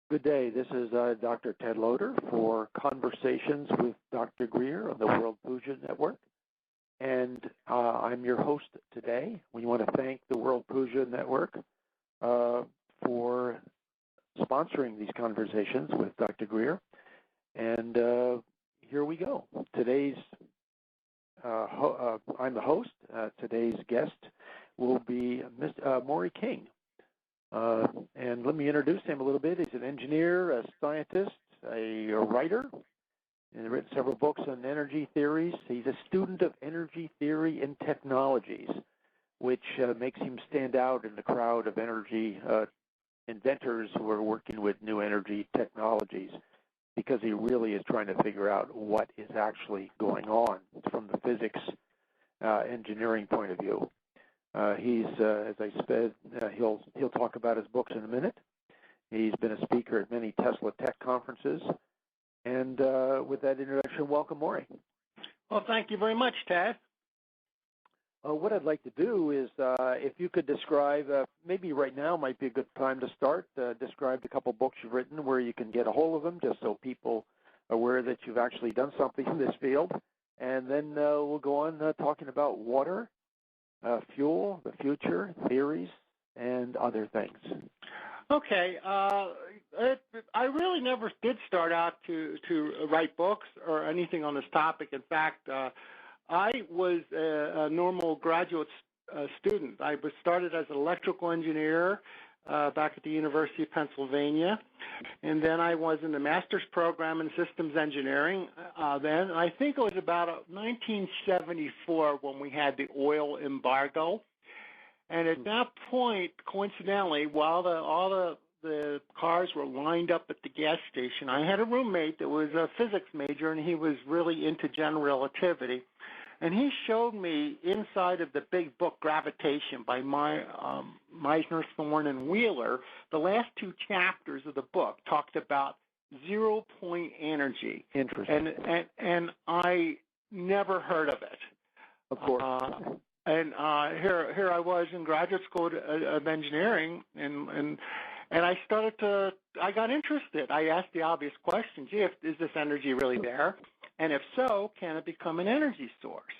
Good day. This is Dr. Ted Loder for Conversations with Dr. Greer on the World Puja Network. And I'm your host today. We want to thank the World Puja Network for sponsoring these conversations with Dr. Greer. And here we go. Today's, I'm the host. Today's guest will be Moray King. And let me introduce him a little bit. He's an engineer, a scientist, a writer, and written several books on energy theories. He's a student of energy theory and technologies, which makes him stand out in the crowd of energy inventors who are working with new energy technologies, because he really is trying to figure out what is actually going on from the physics engineering point of view. He's, as I said, he'll talk about his books in a minute. He's been a speaker at many Tesla Tech conferences. And with that introduction, welcome, Moray. Well, thank you very much, Ted. What I'd like to do is, if you could describe, maybe right now might be a good time to start, describe a couple books you've written where you can get a hold of them, just so people are aware that you've actually done something in this field. And then we'll go on talking about water, fuel, the future, theories, and other things. Okay. I really never did start out to write books or anything on this topic. In fact, I was a normal graduate student. I was started as an electrical engineer back at the University of Pennsylvania, and then I was in the master's program in systems engineering. Then I think it was about 1974 when we had the oil embargo, and at that point, coincidentally, while all the cars were lined up at the gas station, I had a roommate that was a physics major, and he was really into general relativity. And he showed me inside of the big book, Gravitation, by Meisner, Thorne, and Wheeler, the last two chapters of the book talked about zero-point energy. Interesting. And I never heard of it. Of course. And here I was in graduate school of engineering, and I got interested. I asked the obvious question, gee, is this energy really there? And if so, can it become an energy source?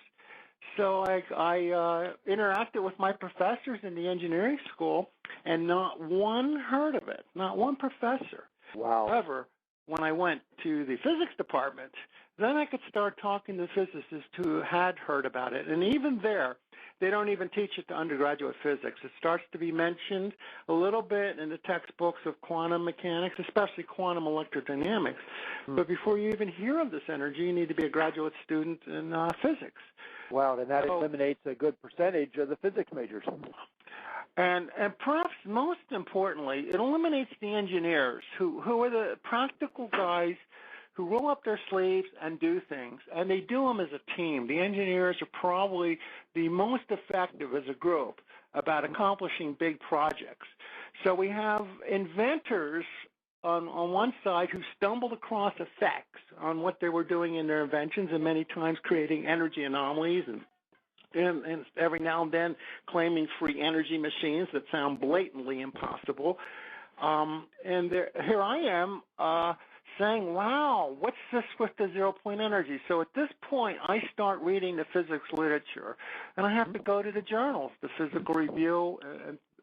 So I interacted with my professors in the engineering school, and not one heard of it, not one professor. Wow. However, when I went to the physics department, then I could start talking to physicists who had heard about it. And even there, they don't even teach it to undergraduate physics. It starts to be mentioned a little bit in the textbooks of quantum mechanics, especially quantum electrodynamics. But before you even hear of this energy, you need to be a graduate student in physics. Wow, and that eliminates a good percentage of the physics majors. And perhaps most importantly, it eliminates the engineers who are the practical guys who roll up their sleeves and do things, and they do them as a team. The engineers are probably the most effective as a group about accomplishing big projects. So we have inventors on one side who stumbled across effects on what they were doing in their inventions, and many times creating energy anomalies and every now and then claiming free energy machines that sound blatantly impossible. Here I am saying, wow, what's this with the zero-point energy? So at this point, I start reading the physics literature, and I have to go to the journals, the Physical Review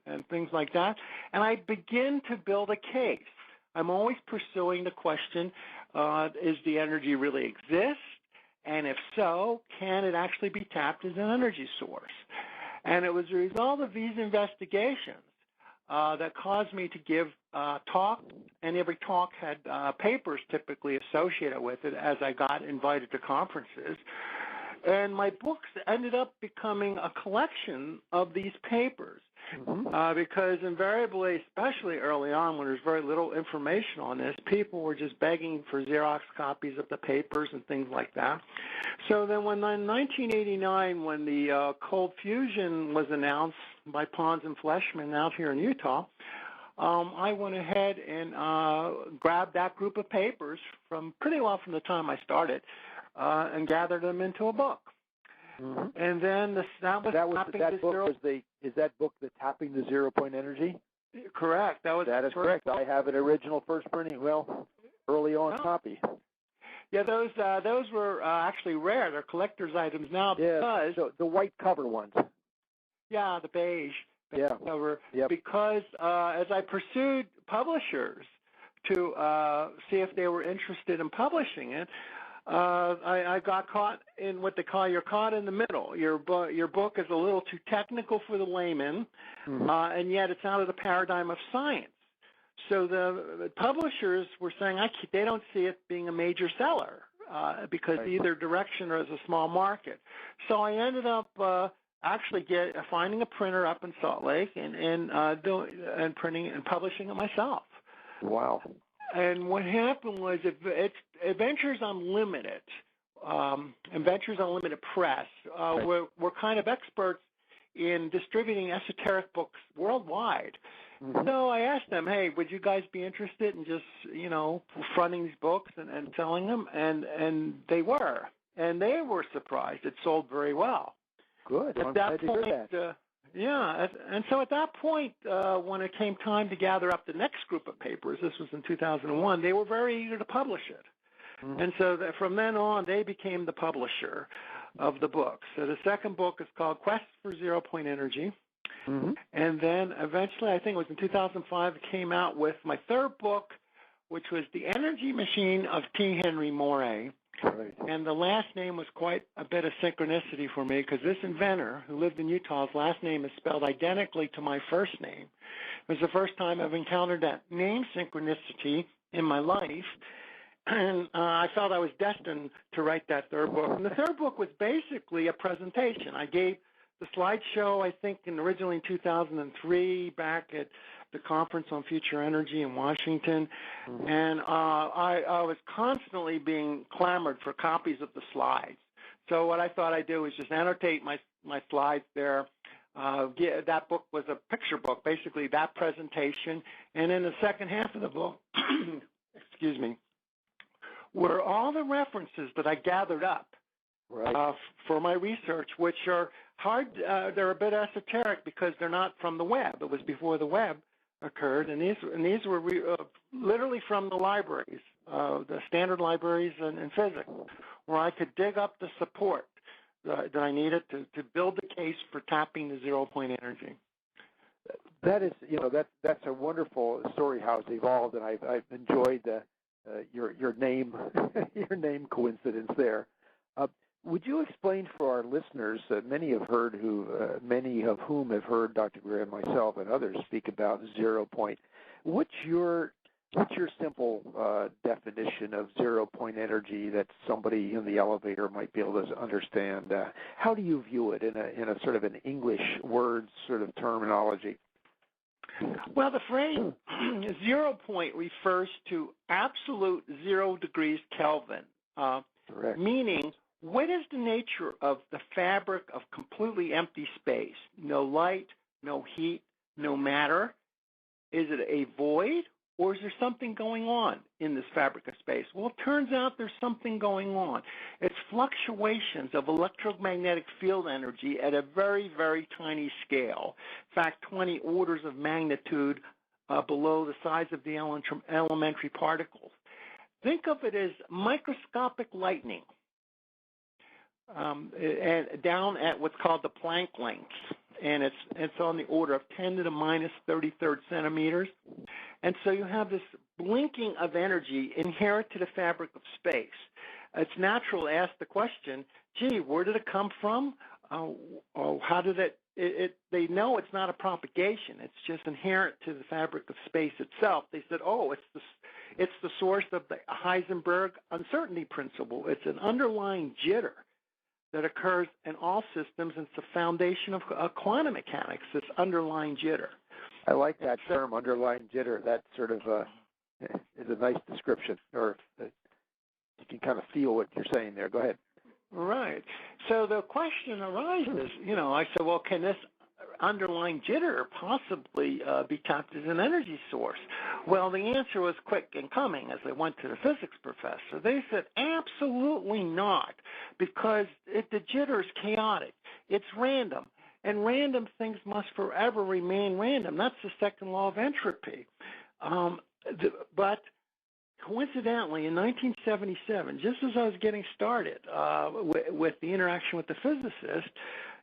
and things like that, and I begin to build a case. I'm always pursuing the question, is the energy really exist? And if so, can it actually be tapped as an energy source? And it was a result of these investigations that caused me to give talk, and every talk had papers typically associated with it as I got invited to conferences. And my books ended up becoming a collection of these papers because invariably, especially early on when there's very little information on this, people were just begging for Xerox copies of the papers and things like that. So then in 1989, when the cold fusion was announced by Pons and Fleischmann out here in Utah, I went ahead and grabbed that group of papers from pretty well from the time I started and gathered them into a book. And then is that book the Tapping the Zero-Point Energy? Correct. That is correct. I have an original first printing, early on copy. Yeah, those were actually rare. They're collector's items now because so the white cover ones. Yeah, the beige cover. Yep. Because as I pursued publishers to see if they were interested in publishing it, I got caught in what they call you're caught in the middle. Your book is a little too technical for the layman, and yet it's out of the paradigm of science. So the publishers were saying they don't see it being a major seller because either direction or as a small market. So I ended up actually finding a printer up in Salt Lake and printing and publishing it myself. Wow. And what happened was Adventures Unlimited, Adventures Unlimited Press, were kind of experts in distributing esoteric books worldwide. So I asked them, hey, would you guys be interested in just, fronting these books and selling them? And they were. And they were surprised. It sold very well. Good. At that point, and so at that point, when it came time to gather up the next group of papers, this was in 2001, they were very eager to publish it. And so from then on, they became the publisher of the book. So the second book is called Quest for Zero Point Energy. And then eventually, I think it was in 2005, it came out with my third book, which was The Energy Machine of T. Henry Moray. Right. And the last name was quite a bit of synchronicity for me because this inventor who lived in Utah, his last name is spelled identically to my first name. It was the first time I've encountered that name synchronicity in my life. And I felt I was destined to write that third book. And the third book was basically a presentation. I gave the slideshow, I think, originally in 2003 back at the Conference on Future Energy in Washington. And I was constantly being clamored for copies of the slides. So what I thought I'd do is just annotate my slides there. That book was a picture book, basically that presentation. And in the second half of the book, excuse me, were all the references that I gathered up for my research, which are hard. They're a bit esoteric because they're not from the web. It was before the web occurred, and these were literally from the libraries, the standard libraries in physics, where I could dig up the support that I needed to build the case for tapping the zero-point energy. That is, that's a wonderful story how it's evolved, and I've enjoyed your name your name coincidence there. Would you explain for our listeners, many of whom have heard Dr. Greer and myself and others speak about 0 point? What's your simple definition of 0 point energy that somebody in the elevator might be able to understand? How do you view it in a sort of an English word sort of terminology? Well, the phrase 0 point refers to absolute 0 degrees Kelvin, meaning what is the nature of the fabric of completely empty space? No light, no heat, no matter. Is it a void, or is there something going on in this fabric of space? Well, it turns out there's something going on. It's fluctuations of electromagnetic field energy at a very, very tiny scale. In fact, 20 orders of magnitude below the size of the elementary particles. Think of it as microscopic lightning. And down at what's called the Planck length, and it's on the order of 10 to the minus 33rd centimeters. And so you have this blinking of energy inherent to the fabric of space. It's natural to ask the question, gee, where did it come from? How did they know it's not a propagation. It's just inherent to the fabric of space itself. They said, it's the source of the Heisenberg uncertainty principle. It's an underlying jitter that occurs in all systems, and it's the foundation of quantum mechanics, this underlying jitter. I like that term, underlying jitter. That sort of is a nice description, or you can kind of feel what you're saying there. Go ahead. Right. So the question arises, I said, well, can this underlying jitter possibly be tapped as an energy source? Well, the answer was quick in coming as I went to the physics professor. They said, absolutely not, because the jitter is chaotic. It's random. and random things must forever remain random. That's the second law of entropy. But coincidentally, in 1977, just as I was getting started with the interaction with the physicist,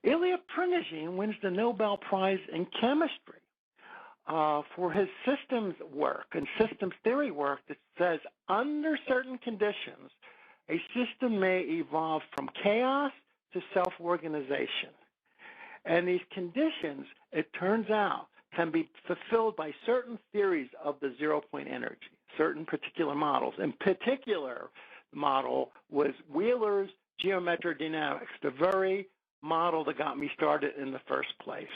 Ilya Prigogine wins the Nobel Prize in chemistry for his systems work and systems theory work that says under certain conditions, a system may evolve from chaos to self-organization. And these conditions, it turns out, can be fulfilled by certain theories of the zero-point energy, certain particular models. In particular, the model was Wheeler's geometric dynamics, the very model that got me started in the first place.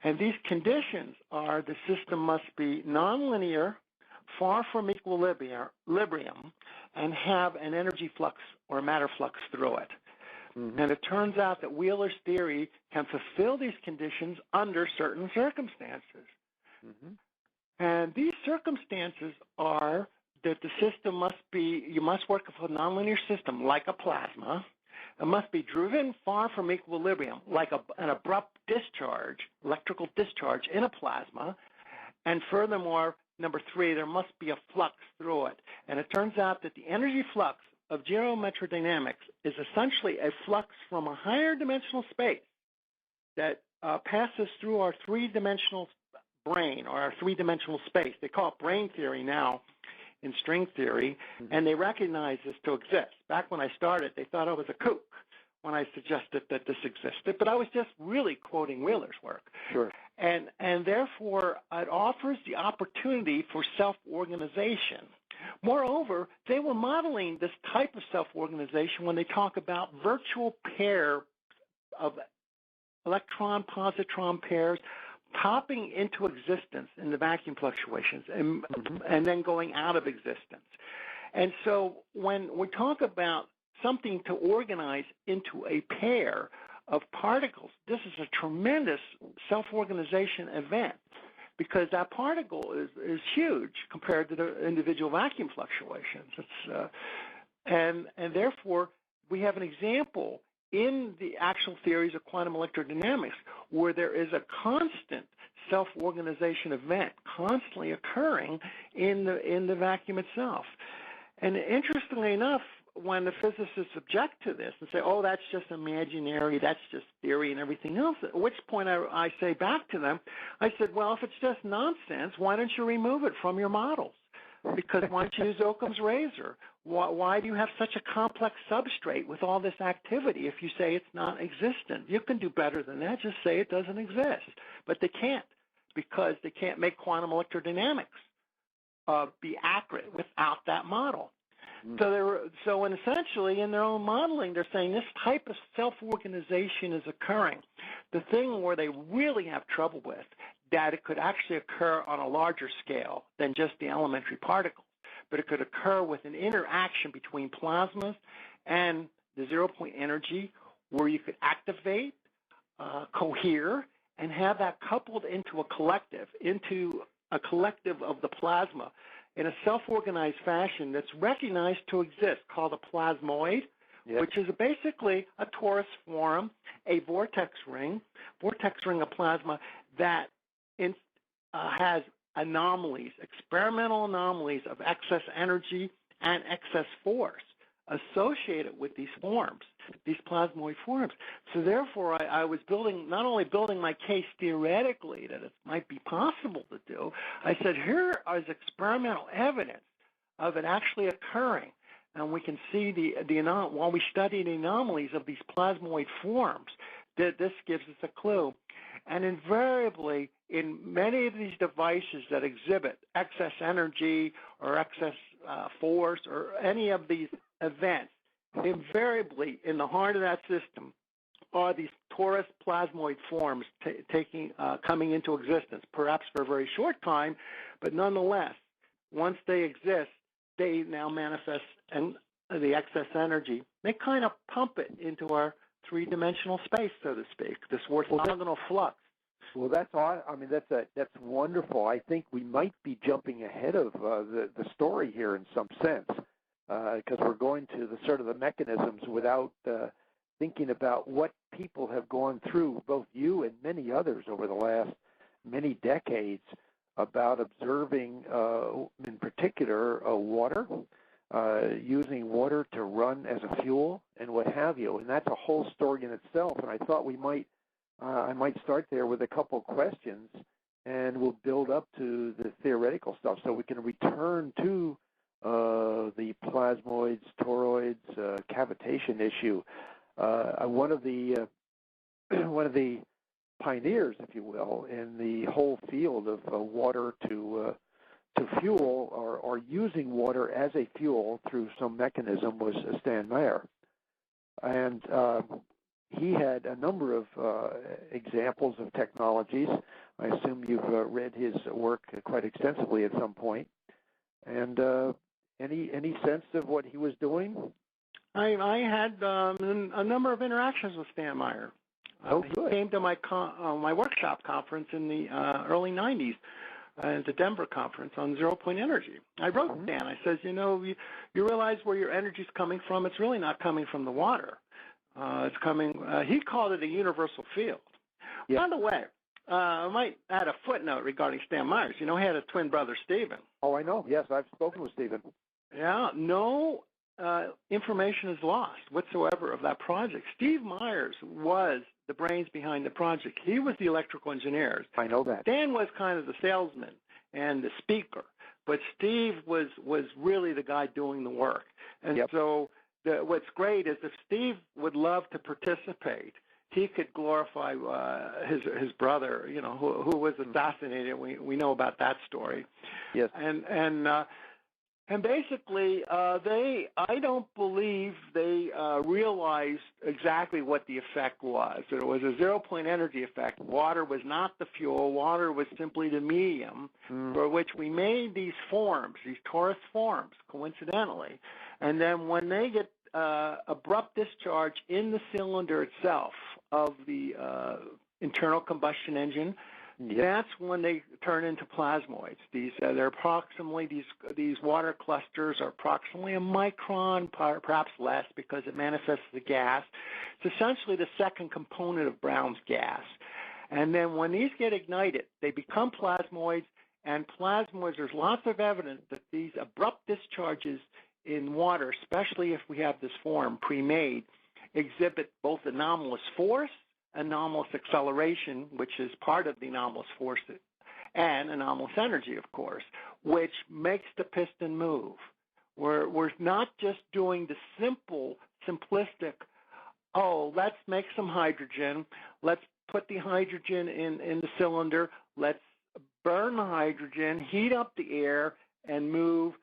And these conditions are the system must be nonlinear, far from equilibrium, and have an energy flux or matter flux through it. Mm-hmm. And it turns out that Wheeler's theory can fulfill these conditions under certain circumstances. Mm-hmm. And these circumstances are that the system must be, you must work with a nonlinear system like a plasma. It must be driven far from equilibrium, like an abrupt discharge, electrical discharge in a plasma. And furthermore, number three, there must be a flux through it. And it turns out that the energy flux of geometric dynamics is essentially a flux from a higher dimensional space that passes through our three-dimensional brain or our three-dimensional space. They call it brain theory now in string theory, and they recognize this to exist. Back when I started, they thought I was a kook when I suggested that this existed, but I was just really quoting Wheeler's work. Sure. And therefore, it offers the opportunity for self-organization. Moreover, they were modeling this type of self-organization when they talk about virtual pair of electron-positron pairs popping into existence in the vacuum fluctuations and then going out of existence. And so when we talk about something to organize into a pair of particles, this is a tremendous self-organization event because that particle is huge compared to the individual vacuum fluctuations. It's, and therefore, we have an example in the actual theories of quantum electrodynamics where there is a constant self-organization event constantly occurring in the vacuum itself. And interestingly enough, when the physicists object to this and say, oh, that's just imaginary, that's just theory and everything else, at which point I say back to them, I said, well, if it's just nonsense, why don't you remove it from your models? Because why don't you use Occam's razor? Why do you have such a complex substrate with all this activity if you say it's non-existent? You can do better than that. Just say it doesn't exist. But they can't because they can't make quantum electrodynamics be accurate without that model. So essentially, in their own modeling, they're saying this type of self-organization is occurring. The thing where they really have trouble with, that it could actually occur on a larger scale than just the elementary particles, but it could occur with an interaction between plasmas and the zero-point energy where you could activate, cohere, and have that coupled into a collective of the plasma in a self-organized fashion that's recognized to exist, called a plasmoid, which is basically a torus form, a vortex ring of plasma that has anomalies, experimental anomalies of excess energy and excess force associated with these forms, these plasmoid forms. So therefore, I was not only building my case theoretically that it might be possible to do, I said here is experimental evidence of it actually occurring. And we can see while we study the anomalies of these plasmoid forms, that this gives us a clue. And invariably, in many of these devices that exhibit excess energy or excess force or any of these events, invariably in the heart of that system are these torus plasmoid forms coming into existence, perhaps for a very short time, but nonetheless, once they exist, they now manifest and the excess energy. They kind of pump it into our three-dimensional space, so to speak, this orthogonal flux. Well, that's all. I mean, that's wonderful. I think we might be jumping ahead of the story here in some sense, because we're going to the sort of the mechanisms without thinking about what people have gone through, both you and many others over the last many decades, about observing, in particular, water, using water to run as a fuel and what have you. And that's a whole story in itself. And I thought I might start there with a couple of questions, and we'll build up to the theoretical stuff so we can return to the plasmoids, toroids, cavitation issue. One of the pioneers, if you will, in the whole field of water to fuel or using water as a fuel through some mechanism was Stan Meyer. And he had a number of examples of technologies. I assume you've read his work quite extensively at some point. And any sense of what he was doing? I had a number of interactions with Stan Meyer. Oh, good. He came to my workshop conference in the early 90s at the Denver conference on zero-point energy. I wrote Stan. I says, you realize where your energy's coming from. It's really not coming from the water. It's coming, he called it a universal field. Yeah. By the way, I might add a footnote regarding Stan Myers. He had a twin brother, Stephen. Oh, I know. Yes, I've spoken with Stephen. Yeah, no information is lost whatsoever of that project. Steve Myers was the brains behind the project. He was the electrical engineer. I know that. Stan was kind of the salesman and the speaker, but Steve was really the guy doing the work. And so what's great is if Steve would love to participate, he could glorify his brother, who was assassinated. We know about that story. Yes. And basically, I don't believe they realized exactly what the effect was. There was a zero-point energy effect. Water was not the fuel. Water was simply the medium for which we made these forms, these torus forms, coincidentally. And then when they get abrupt discharge in the cylinder itself of the internal combustion engine, that's when they turn into plasmoids. They're approximately, these water clusters are approximately a micron, perhaps less, because it manifests the gas. It's essentially the second component of Brown's gas. And then when these get ignited, they become plasmoids, and plasmoids, there's lots of evidence that these abrupt discharges in water, especially if we have this form pre-made, exhibit both anomalous force, anomalous acceleration, which is part of the anomalous force, and anomalous energy, of course, which makes the piston move. We're not just doing the simplistic, let's make some hydrogen, let's put the hydrogen in the cylinder, let's burn the hydrogen, heat up the air, and move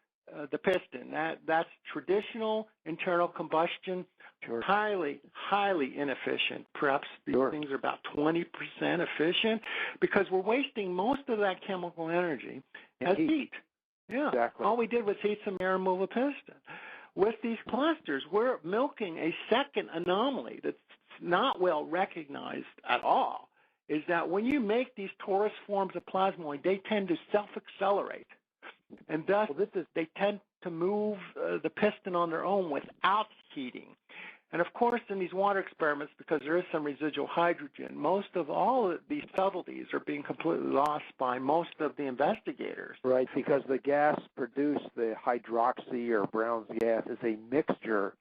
the piston. That's traditional internal combustion. Sure. Highly, highly inefficient. Perhaps these things are about 20% efficient because we're wasting most of that chemical energy as heat. Yeah. Exactly. All we did was heat some air and move a piston. With these clusters, we're milking a second anomaly that's not well recognized at all, is that when you make these torus forms of plasmoid, they tend to self-accelerate. And thus, they tend to move the piston on their own without heating. And, of course, in these water experiments, because there is some residual hydrogen, most of all of these subtleties are being completely lost by most of the investigators. Right, because the gas produced, the hydroxy or Brown's gas, is a mixture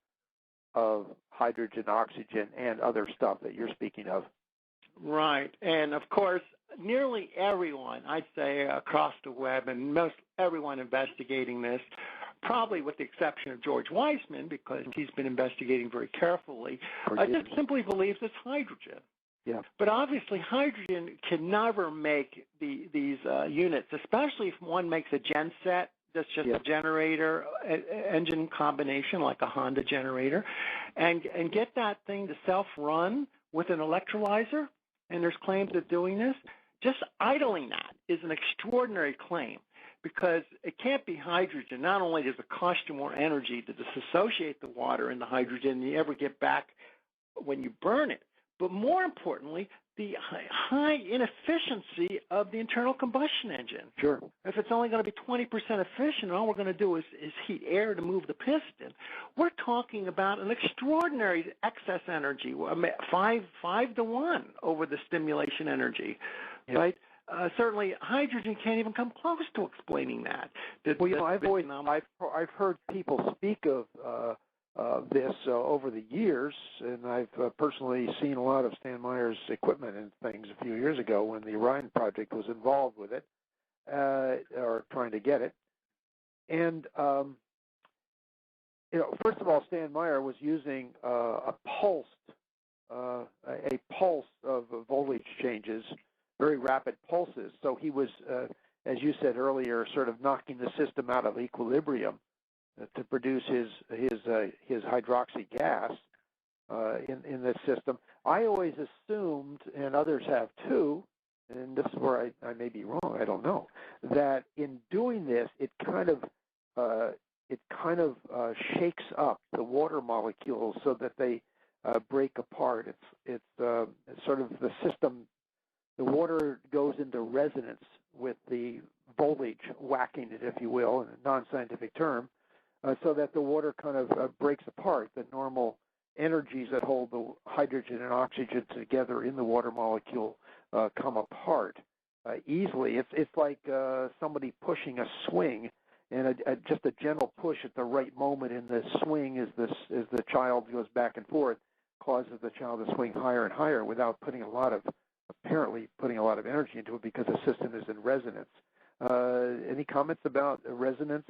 of hydrogen, oxygen, and other stuff that you're speaking of. Right. And, of course, nearly everyone, I'd say, across the web, and most everyone investigating this, probably with the exception of George Weissman, because he's been investigating very carefully, just simply believes it's hydrogen. Yeah. But obviously, hydrogen can never make these units, especially if one makes a genset that's just a generator, engine combination like a Honda generator, and get that thing to self-run with an electrolyzer, and there's claims of doing this. Just idling that is an extraordinary claim because it can't be hydrogen. Not only does it cost you more energy to disassociate the water and the hydrogen than you ever get back when you burn it, but more importantly, the high inefficiency of the internal combustion engine. Sure. If it's only going to be 20% efficient, and all we're going to do is heat air to move the piston, we're talking about an extraordinary excess energy, 5 to 1 over the stimulation energy, right? Certainly, hydrogen can't even come close to explaining that. Well, I've heard people speak of this over the years, and I've personally seen a lot of Stan Meyer's equipment and things a few years ago when the Orion project was involved with it, or trying to get it. And first of all, Stan Meyer was using a pulse of voltage changes, very rapid pulses. So he was, as you said earlier, sort of knocking the system out of equilibrium to produce his hydroxy gas in this system. I always assumed, and others have too, and this is where I may be wrong, I don't know, that in doing this, it kind of shakes up the water molecules so that they break apart. It's sort of the system. The water goes into resonance with the voltage, whacking it, if you will, in a non-scientific term, so that the water kind of breaks apart. The normal energies that hold the hydrogen and oxygen together in the water molecule come apart easily. It's like somebody pushing a swing, and just a gentle push at the right moment in the swing as the child goes back and forth causes the child to swing higher and higher without apparently putting a lot of energy into it, because the system is in resonance. Any comments about resonance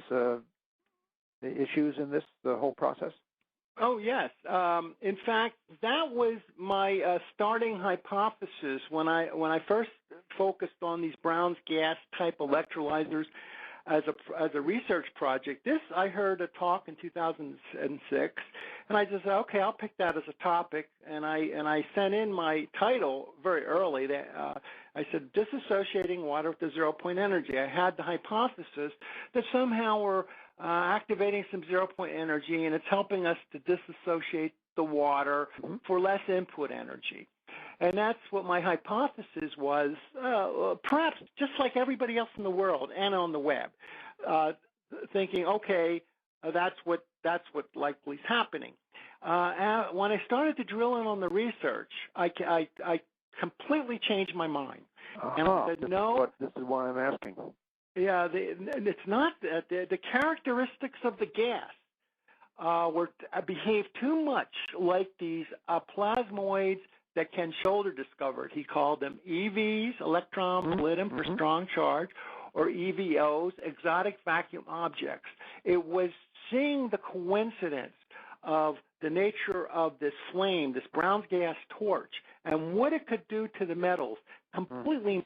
issues in the whole process? Oh, yes. In fact, that was my starting hypothesis when I first focused on these Brown's gas type electrolyzers as a research project. I heard a talk in 2006, and I just said, okay, I'll pick that as a topic, and I sent in my title very early. I said, disassociating water with the zero-point energy. I had the hypothesis that somehow we're activating some zero-point energy, and it's helping us to disassociate the water for less input energy. And that's what my hypothesis was, perhaps just like everybody else in the world and on the web, thinking, okay, that's what likely is happening. When I started to drill in on the research, I completely changed my mind. And I said, no. This is why I'm asking. Yeah, it's not that. The characteristics of the gas behave too much like these plasmoids that Ken Shoulder discovered. He called them EVs, electron molybdenum for strong charge, or EVOs, exotic vacuum objects. It was seeing the coincidence of the nature of this flame, this Brown's gas torch, and what it could do to the metals, completely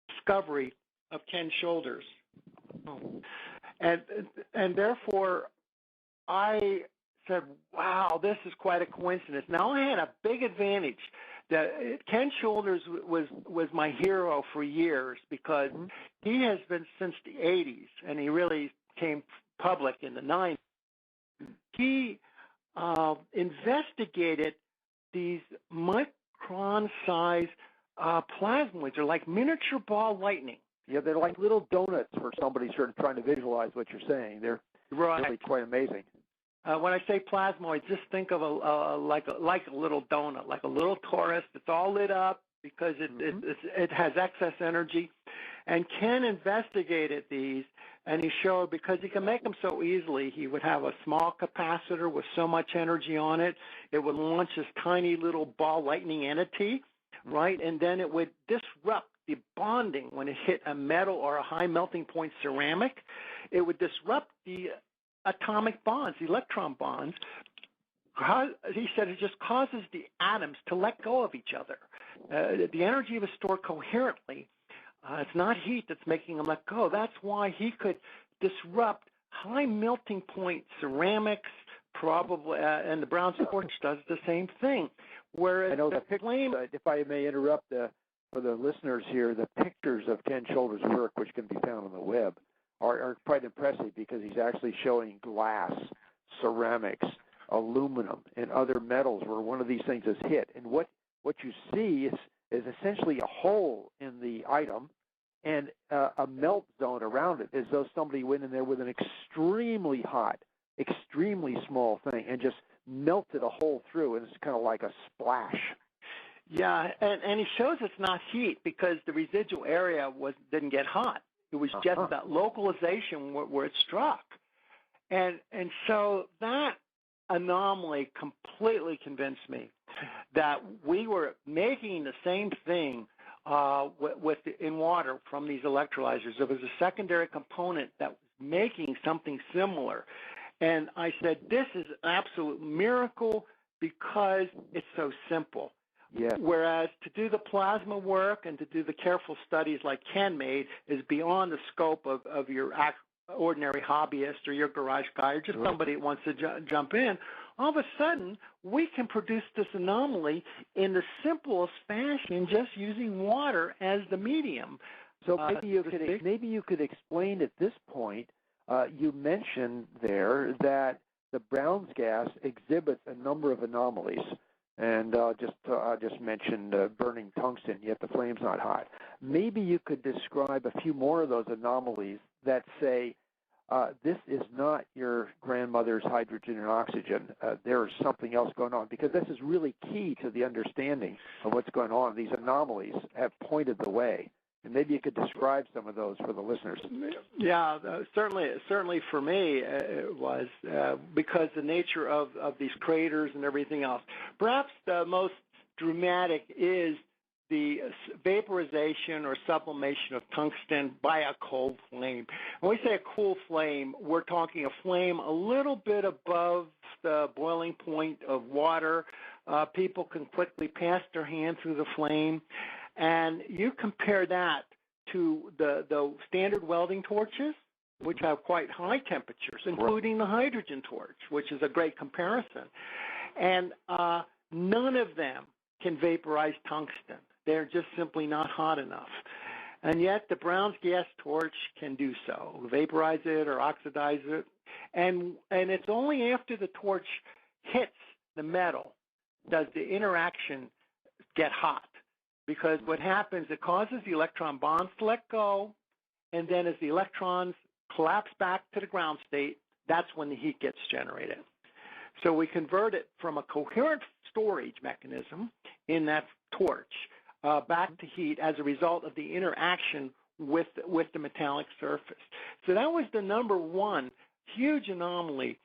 discovery of Ken Shoulders. And therefore, I said, wow, this is quite a coincidence. Now, I had a big advantage. Ken Shoulders was my hero for years, because he has been since the 80s, and he really came public in the 90s. He investigated these micron-sized plasmoids. They're like miniature ball lightning. Yeah, they're like little donuts for somebody sort of trying to visualize what you're saying. They're really quite amazing. When I say plasmoid, just think of like a little donut, like a little torus that's all lit up because it has excess energy. And Ken investigated these, and he showed, because he can make them so easily, he would have a small capacitor with so much energy on it, it would launch this tiny little ball lightning entity, right? And then it would disrupt the bonding when it hit a metal or a high melting point ceramic. It would disrupt the atomic bonds, the electron bonds. He said it just causes the atoms to let go of each other. The energy was stored coherently. It's not heat that's making them let go. That's why he could disrupt high melting point ceramics, probably, and the Brown's torch does the same thing. Whereas I know the flame, if I may interrupt for the listeners here, the pictures of Ken Shoulder's work, which can be found on the web, are quite impressive, because he's actually showing glass, ceramics, aluminum, and other metals where one of these things is hit. And what what you see is essentially a hole in the item and a melt zone around it, as though somebody went in there with an extremely hot, extremely small thing and just melted a hole through, and it's kind of like a splash. Yeah, and he shows it's not heat because the residual area didn't get hot. It was just that localization where it struck. And so that anomaly completely convinced me that we were making the same thing in water from these electrolyzers. There was a secondary component that was making something similar. And I said, this is an absolute miracle because it's so simple. Yes. Whereas to do the plasma work and to do the careful studies like Ken made is beyond the scope of your ordinary hobbyist or your garage guy or just somebody that wants to jump in. All of a sudden, we can produce this anomaly in the simplest fashion just using water as the medium. So maybe you could explain at this point, you mentioned there that the Brown's gas exhibits a number of anomalies. And I just mentioned burning tungsten, yet the flame's not hot. Maybe you could describe a few more of those anomalies that say, this is not your grandmother's hydrogen and oxygen. There is something else going on, because this is really key to the understanding of what's going on. These anomalies have pointed the way. And maybe you could describe some of those for the listeners. Yeah, certainly for me it was because the nature of these craters and everything else. Perhaps the most dramatic is the vaporization or sublimation of tungsten by a cold flame. When we say a cool flame, we're talking a flame a little bit above the boiling point of water. People can quickly pass their hand through the flame. And you compare that to the standard welding torches, which have quite high temperatures, including the hydrogen torch, which is a great comparison. And none of them can vaporize tungsten. They're just simply not hot enough. And yet the Brown's gas torch can do so, vaporize it or oxidize it. And it's only after the torch hits the metal does the interaction get hot. Because what happens, it causes the electron bonds to let go, and then as the electrons collapse back to the ground state, that's when the heat gets generated. So we convert it from a coherent storage mechanism in that torch back to heat as a result of the interaction with the metallic surface. So that was the number one huge anomaly.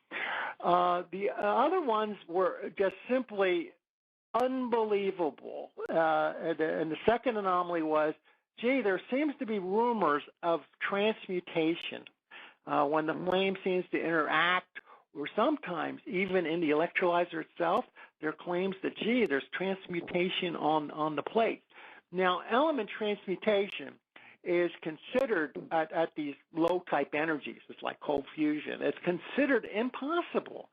The other ones were just simply unbelievable. And the second anomaly was, gee, there seems to be rumors of transmutation when the flame seems to interact, or sometimes even in the electrolyzer itself, there are claims that, gee, there's transmutation on the plate. Now, element transmutation is considered at these low-type energies, it's like cold fusion, it's considered impossible.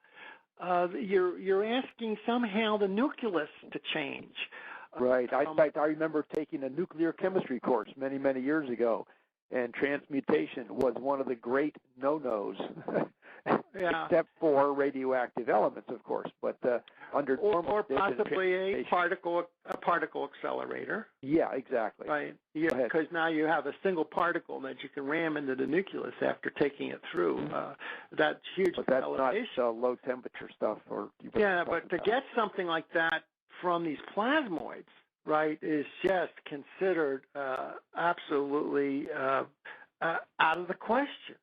You're asking somehow the nucleus to change. Right. In fact, I remember taking a nuclear chemistry course many, many years ago, and transmutation was one of the great no-nos, except for radioactive elements, of course. But under normal or possibly a particle accelerator. Yeah, exactly. Right. Because now you have a single particle that you can ram into the nucleus after taking it through. That's huge. But that's not low temperature stuff. But to get something like that from these plasmoids, right, is just considered absolutely out of the question.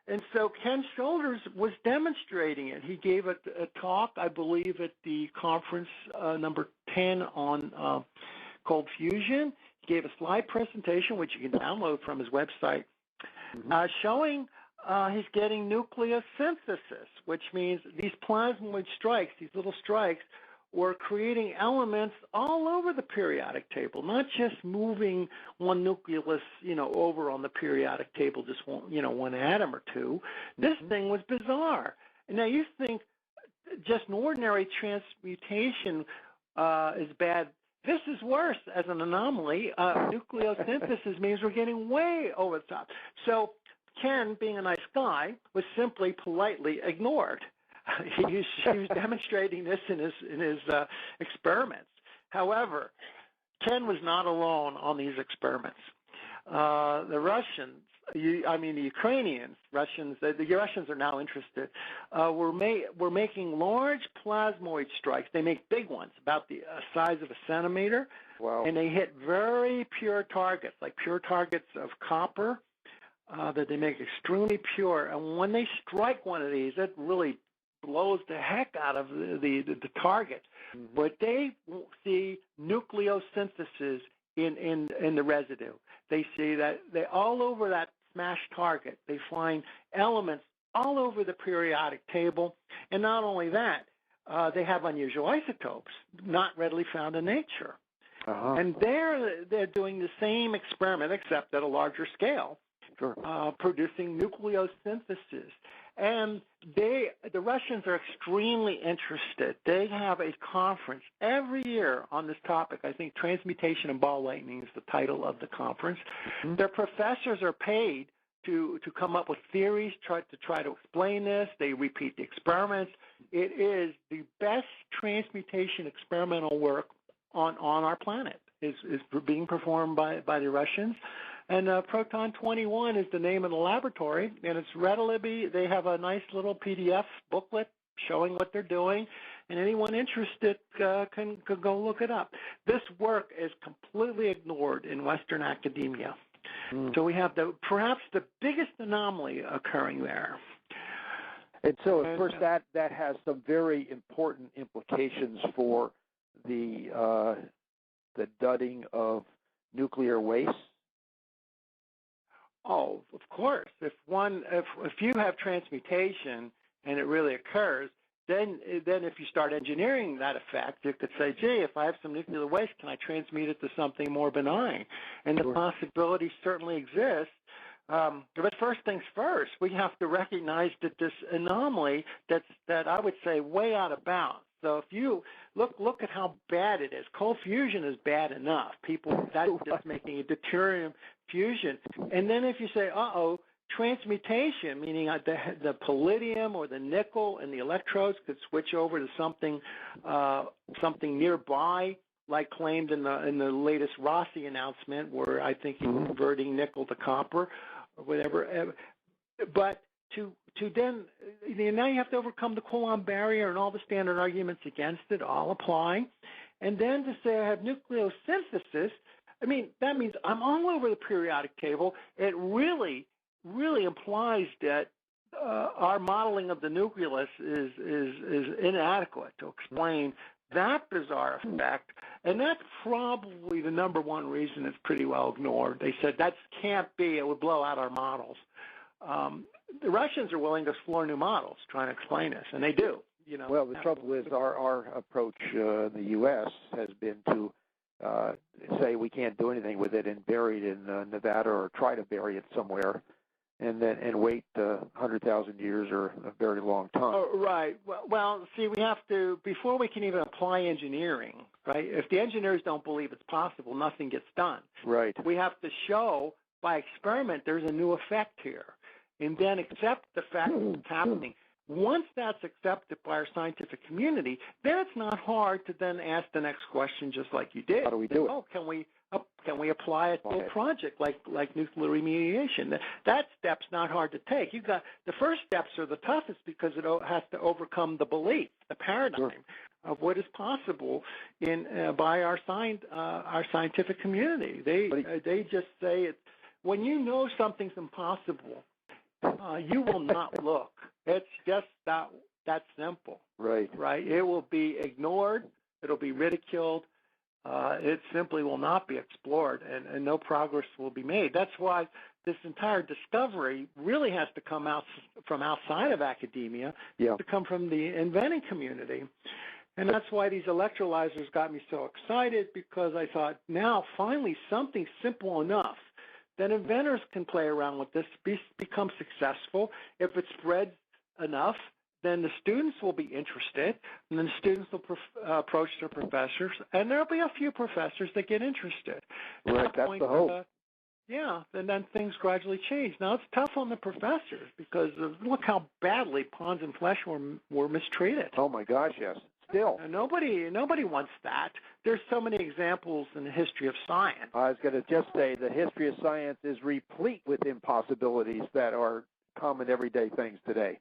And so Ken Shoulders was demonstrating it. He gave a talk, I believe, at the conference number 10 on cold fusion. He gave a slide presentation, which you can download from his website, showing he's getting nucleosynthesis, which means these plasmoid strikes, these little strikes, were creating elements all over the periodic table, not just moving one nucleus, over on the periodic table, just one atom or two. This thing was bizarre. And now you think just an ordinary transmutation is bad. This is worse as an anomaly. Nucleosynthesis means we're getting way over the top. So Ken, being a nice guy, was simply politely ignored. He was demonstrating this in his experiments. However, Ken was not alone on these experiments. The Russians, the Ukrainians, the Russians are now interested, were making large plasmoid strikes. They make big ones, about the size of a centimeter. Wow. And they hit very pure targets, like pure targets of copper, that they make extremely pure. And when they strike one of these, it really blows the heck out of the target. Mm-hmm. But they see nucleosynthesis in the residue. They see that all over that smashed target, they find elements all over the periodic table. And not only that, they have unusual isotopes not readily found in nature. Uh-huh. And they're doing the same experiment, except at a larger scale, sure. Producing nucleosynthesis. And the Russians are extremely interested. They have a conference every year on this topic. I think Transmutation and Ball Lightning is the title of the conference. Mm-hmm. Their professors are paid to come up with theories, try to explain this. They repeat the experiments. It is the best transmutation experimental work on our planet. Is being performed by the Russians. And Proton 21 is the name of the laboratory, and it's readily, they have a nice little PDF booklet showing what they're doing, and anyone interested can go look it up. This work is completely ignored in Western academia. So we have perhaps the biggest anomaly occurring there. And so, of course, that has some very important implications for the dudding of nuclear waste. Oh, of course. If you have transmutation and it really occurs, then if you start engineering that effect, you could say, gee, if I have some nuclear waste, can I transmute it to something more benign? And the possibility certainly exists. But first things first, we have to recognize that this anomaly that I would say way out of bounds. So if you look at how bad it is, cold fusion is bad enough. That's just making a deuterium fusion. And then if you say, transmutation, meaning the palladium or the nickel and the electrodes could switch over to something nearby, like claimed in the latest Rossi announcement, where I think he's converting nickel to copper or whatever. But to then, now you have to overcome the Coulomb barrier and all the standard arguments against it all apply. And then to say I have nucleosynthesis, that means I'm all over the periodic table. It really, really implies that our modeling of the nucleus is inadequate to explain that bizarre effect. And that's probably the number one reason it's pretty well ignored. They said that can't be, it would blow out our models. The Russians are willing to explore new models trying to explain this, and they do. Well, the trouble is our approach in the U.S. has been to say we can't do anything with it and bury it in Nevada or try to bury it somewhere and wait 100,000 years or a very long time. Oh, right. Well, see, we have to, before we can even apply engineering, right, if the engineers don't believe it's possible, nothing gets done. Right. We have to show by experiment there's a new effect here, and then accept the fact that it's happening. Once that's accepted by our scientific community, then it's not hard to then ask the next question, just like you did. How do we do it? Oh, can we apply it to a project like nuclear remediation? That step's not hard to take. The first steps are the toughest because it has to overcome the belief, the paradigm of what is possible by our scientific community. They just say it. When you know something's impossible, you will not look. It's just that simple. Right. Right. It will be ignored. It'll be ridiculed. It simply will not be explored, and no progress will be made. That's why this entire discovery really has to come out from outside of academia, to come from the inventing community. And that's why these electrolyzers got me so excited, because I thought, now finally something simple enough that inventors can play around with this, become successful. If it spreads enough, then the students will be interested, and then the students will approach their professors, and there'll be a few professors that get interested. Right, that's the hope. And then things gradually change. Now, it's tough on the professors because look how badly Pons and Flesch were mistreated. Oh, my gosh, yes. still. Nobody wants that. There's so many examples in the history of science. I was going to just say the history of science is replete with impossibilities that are common everyday things today.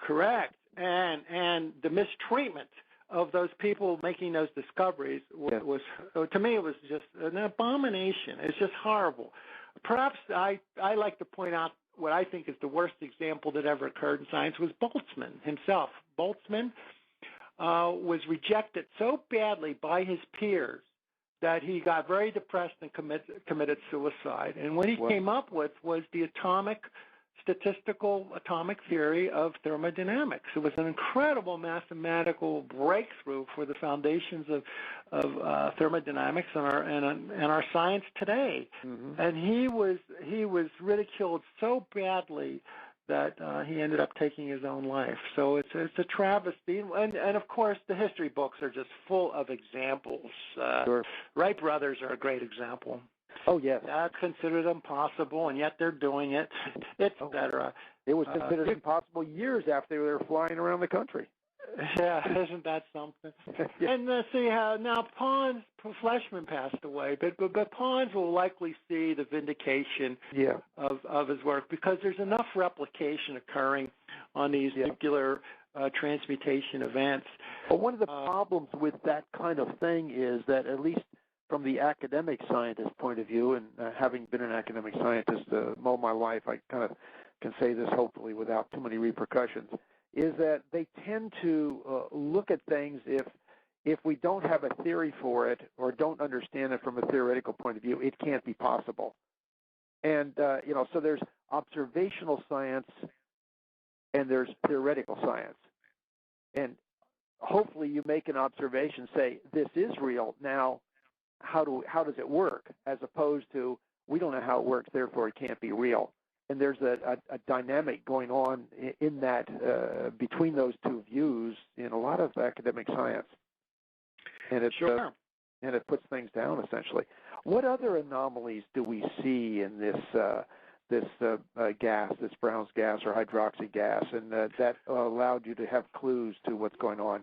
Correct. And the mistreatment of those people making those discoveries was to me, it was just an abomination. It's just horrible. Perhaps I like to point out what I think is the worst example that ever occurred in science was Boltzmann himself. Boltzmann was rejected so badly by his peers that he got very depressed and committed suicide. And what he came up with was the statistical atomic theory of thermodynamics. It was an incredible mathematical breakthrough for the foundations of thermodynamics and our science today. Mm-hmm. And he was ridiculed so badly that he ended up taking his own life. So it's a travesty. And of course, the history books are just full of examples. Sure. Wright brothers are a great example. Oh, yes. That's considered impossible, and yet they're doing it, etc. It was considered impossible years after they were flying around the country. Yeah, isn't that something? Yeah. And see how now Fleischmann passed away, but Pons will likely see the vindication of his work because there's enough replication occurring on these nuclear transmutation events. Well, one of the problems with that kind of thing is that at least from the academic scientist point of view, and having been an academic scientist all my life, I kind of can say this hopefully without too many repercussions, is that they tend to look at things if we don't have a theory for it or don't understand it from a theoretical point of view, it can't be possible. And, so there's observational science and there's theoretical science. And hopefully you make an observation, say, this is real. Now, how does it work? As opposed to, we don't know how it works, therefore it can't be real. And there's a dynamic going on in that between those two views in a lot of academic science. And it and it puts things down essentially. What other anomalies do we see in this gas, this Brown's gas or hydroxy gas, and that allowed you to have clues to what's going on?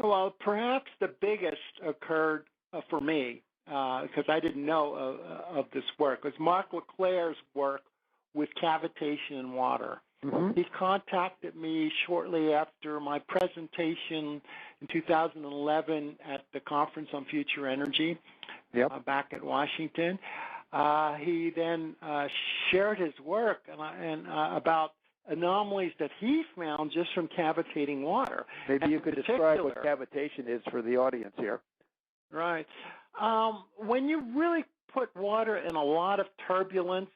Well, perhaps the biggest occurred for me because I didn't know of this work was Mark Leclerc's work with cavitation in water. Mm-hmm. He contacted me shortly after my presentation in 2011 at the Conference on Future Energy back at Washington. He then shared his work and about anomalies that he found just from cavitating water. Maybe you could describe what cavitation is for the audience here. Right. When you really put water in a lot of turbulence,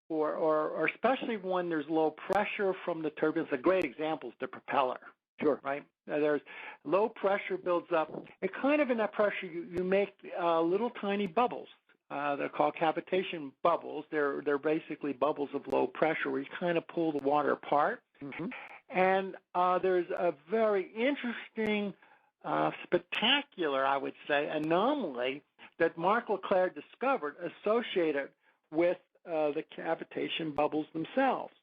or especially when there's low pressure from the turbulence, a great example is the propeller. Sure. Right? There's low pressure builds up, and kind of in that pressure you make little tiny bubbles. They're called cavitation bubbles. They're basically bubbles of low pressure where you kind of pull the water apart. Mm-hmm. And there's a very interesting, spectacular, I would say, anomaly that Mark Leclerc discovered associated with the cavitation bubbles themselves.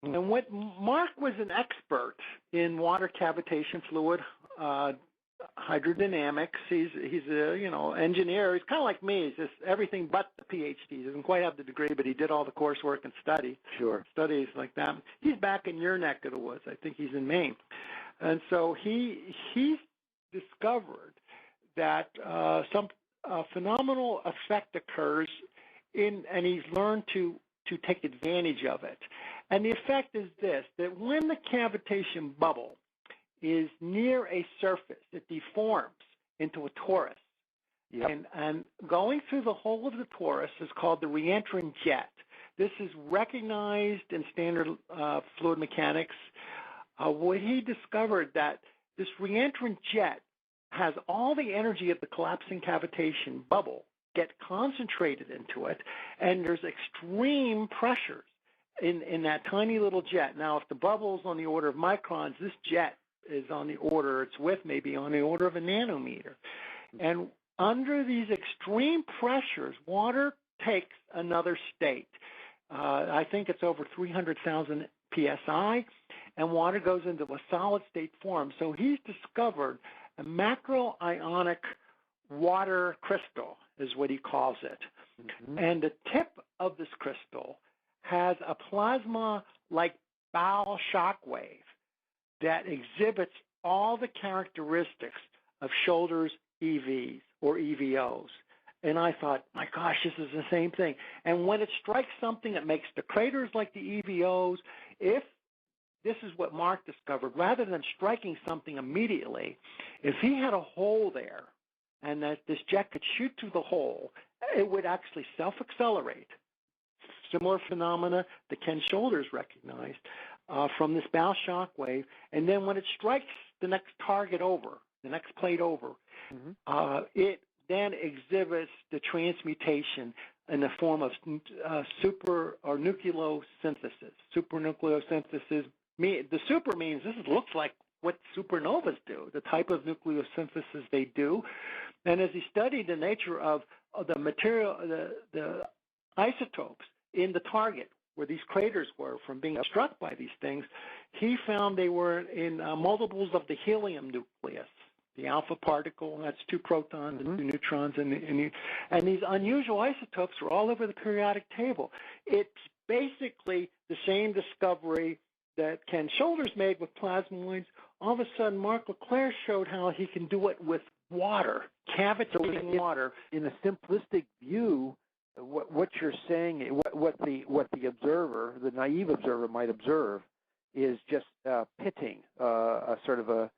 Mm-hmm. And what Mark was an expert in water cavitation fluid hydrodynamics. He's a engineer. He's kind of like me. He's just everything but the PhD. He doesn't quite have the degree, but he did all the coursework and studies like that. He's back in your neck of the woods. I think he's in Maine. And so he discovered that some phenomenal effect occurs and he's learned to take advantage of it. And the effect is this, that when the cavitation bubble is near a surface, it deforms into a torus. Yep. And going through the whole of the torus is called the reentrant jet. This is recognized in standard fluid mechanics. What he discovered that this reentrant jet has all the energy of the collapsing cavitation bubble get concentrated into it, and there's extreme pressures in that tiny little jet. Now, if the bubble's on the order of microns, this jet is on the order, it's with maybe on the order of a nanometer. And under these extreme pressures, water takes another state. I think it's over 300,000 psi, and water goes into a solid state form. So he's discovered a macro-ionic water crystal is what he calls it. Mm-hmm. And the tip of this crystal has a plasma-like Bow shock wave that exhibits all the characteristics of Schrödinger's EVs or EVOs. And I thought, my gosh, this is the same thing. And when it strikes something, it makes the craters like the EVOs. If this is what Mark discovered, rather than striking something immediately, if he had a hole there and that this jet could shoot through the hole, it would actually self-accelerate. Similar phenomena that Ken Shoulders recognized from this Bow shock wave. And then when it strikes the next target over, the next plate over, mm-hmm. It then exhibits the transmutation in the form of super or nucleosynthesis. Supernucleosynthesis. The super means this looks like what supernovas do, the type of nucleosynthesis they do. And as he studied the nature of the material, the isotopes in the target where these craters were from being struck by these things, he found they were in multiples of the helium nucleus. The alpha particle, that's 2 protons and 2 neutrons, and these unusual isotopes are all over the periodic table. It's basically the same discovery that Ken Shoulders made with plasmoids. All of a sudden, Mark LeClair showed how he can do it with water, cavitating water. In a simplistic view, what you're saying, what the observer, the naive observer, might observe is just pitting, a sort of a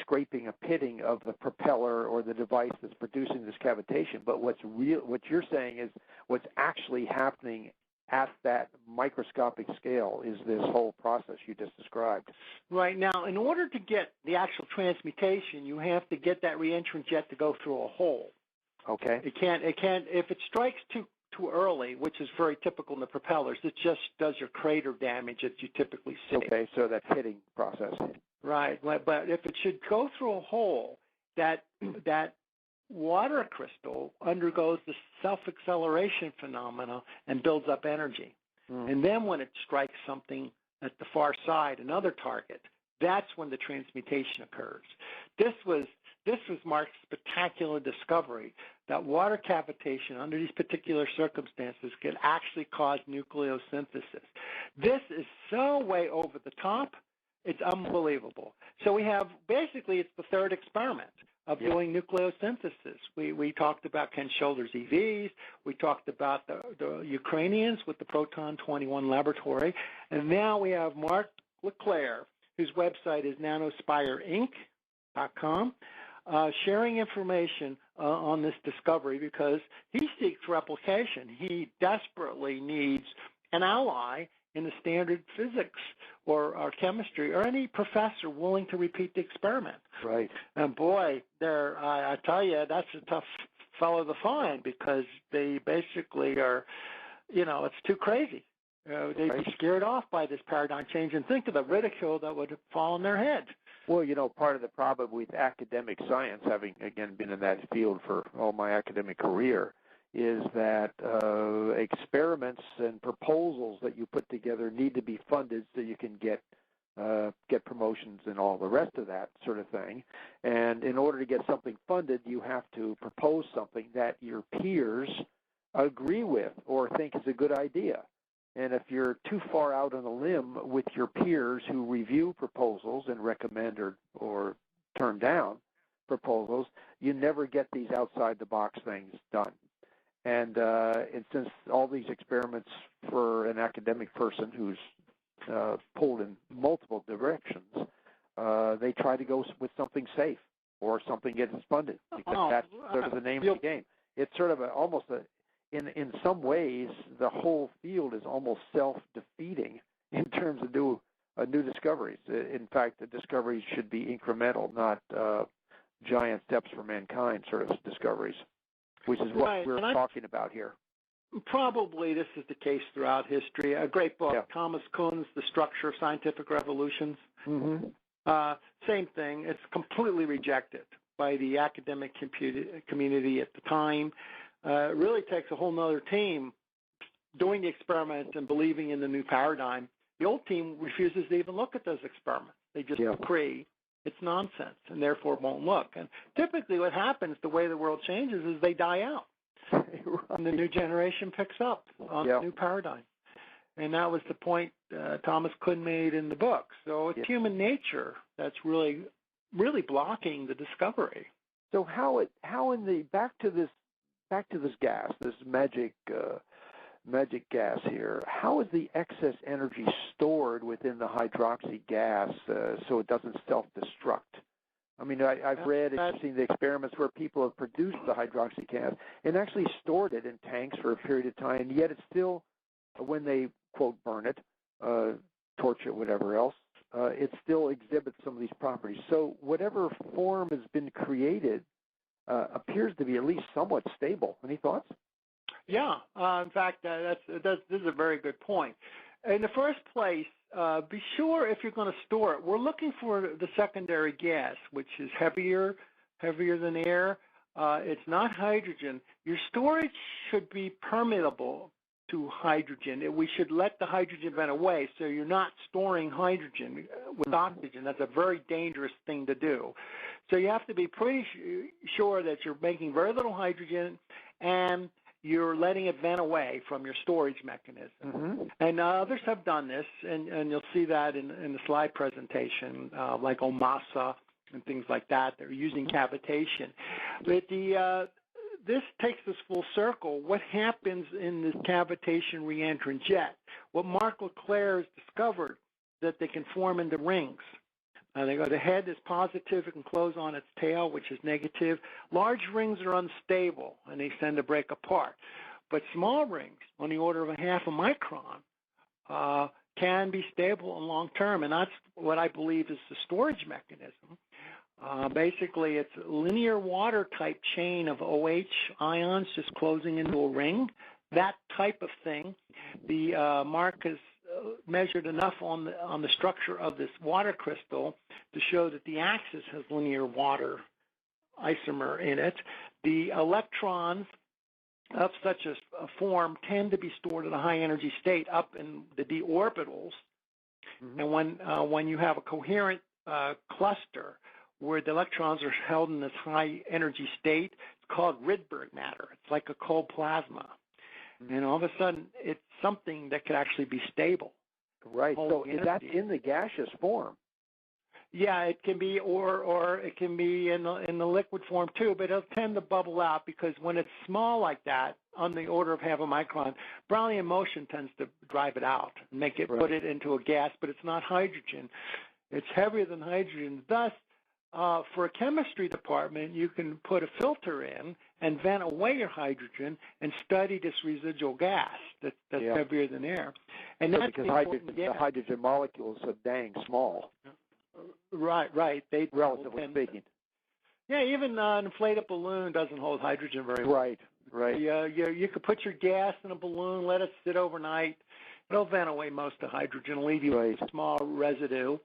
scraping, a pitting of the propeller or the device that's producing this cavitation. But what you're saying is what's actually happening at that microscopic scale is this whole process you just described. Right. Now, in order to get the actual transmutation, you have to get that reentrant jet to go through a hole. Okay. It can't. If it strikes too early, which is very typical in the propellers, it just does your crater damage that you typically see. Okay. So that hitting process. Right, but if it should go through a hole, that water crystal undergoes the self-acceleration phenomena and builds up energy. And then when it strikes something at the far side, another target, that's when the transmutation occurs. This was Mark's spectacular discovery that water cavitation under these particular circumstances could actually cause nucleosynthesis. This is so way over the top. It's unbelievable. So we have, basically, it's the third experiment of doing nucleosynthesis. We talked about Ken Shoulders' EVs. We talked about the Ukrainians with the Proton 21 laboratory. And now we have Mark LeClair, whose website is nanospireinc.com, sharing information on this discovery because he seeks replication. He desperately needs an ally in the standard physics or chemistry, or any professor willing to repeat the experiment. Right. And boy, I tell you, that's a tough fellow to find because they basically are, it's too crazy. They'd be scared off by this paradigm change, and think of the ridicule that would fall on their head. Well, part of the problem with academic science, having, again, been in that field for all my academic career, is that experiments and proposals that you put together need to be funded so you can get promotions and all the rest of that sort of thing. And in order to get something funded, you have to propose something that your peers agree with or think is a good idea. And if you're too far out on a limb with your peers who review proposals and recommend or turn down proposals, you never get these outside-the-box things done. And since all these experiments for an academic person who's pulled in multiple directions, they try to go with something safe or something gets funded because that's sort of the name of the game. It's sort of in some ways, the whole field is almost self-defeating in terms of new discoveries. In fact, the discoveries should be incremental, not giant steps for mankind sort of discoveries, which is what we're talking about here. Probably this is the case throughout history. A great book, Thomas Kuhn's The Structure of Scientific Revolutions. Mm-hmm. Same thing. It's completely rejected by the academic community at the time. It really takes a whole other team doing the experiments and believing in the new paradigm. The old team refuses to even look at those experiments. They just agree it's nonsense, and therefore it won't look. And typically what happens, the way the world changes, is they die out. Right. And the new generation picks up on the new paradigm. And that was the point Thomas Kuhn made in the book. So it's human nature that's really blocking the discovery. So back to this gas, this magic gas here, how is the excess energy stored within the hydroxy gas so it doesn't self-destruct? I mean, I've read and seen the experiments where people have produced the hydroxy gas and actually stored it in tanks for a period of time, and yet it's still, when they, quote, burn it, torch it, whatever else, it still exhibits some of these properties. So whatever form has been created appears to be at least somewhat stable. Any thoughts? Yeah. In fact, this is a very good point. In the first place, be sure if you're going to store it, we're looking for the secondary gas, which is heavier than air. It's not hydrogen. Your storage should be permeable to hydrogen. We should let the hydrogen vent away, so you're not storing hydrogen with oxygen. That's a very dangerous thing to do. So you have to be pretty sure that you're making very little hydrogen and you're letting it vent away from your storage mechanism. Mm-hmm. And others have done this, and you'll see that in the slide presentation, like Omasa and things like that. They're using cavitation. But this takes us full circle. What happens in this cavitation reentrant jet? What Mark Leclerc has discovered, that they can form into rings. They go, the head is positive, it can close on its tail, which is negative. Large rings are unstable, and they tend to break apart. But small rings, on the order of a half a micron, can be stable and long-term, and that's what I believe is the storage mechanism. Basically, it's a linear water-type chain of OH ions just closing into a ring. That type of thing. The Mark has measured enough on the structure of this water crystal to show that the axis has linear water isomer in it. The electrons of such a form tend to be stored in a high-energy state up in the d orbitals. Mm-hmm. And when you have a coherent cluster where the electrons are held in this high-energy state, it's called Rydberg matter. It's like a cold plasma. And all of a sudden, it's something that could actually be stable. Right. So that's in the gaseous form. Yeah, it can be, or it can be in the liquid form too. But it'll tend to bubble out because when it's small like that, on the order of half a micron, Brownian motion tends to drive it out and make it put it into a gas. But it's not hydrogen. It's heavier than hydrogen. Thus, for a chemistry department, you can put a filter in and vent away your hydrogen and study this residual gas that's heavier than air. And that's because the hydrogen molecule is so dang small. Right. Relatively speaking. Yeah, even an inflated balloon doesn't hold hydrogen very well. Right. You could put your gas in a balloon, let it sit overnight. It'll vent away most of the hydrogen, leave you a small residue.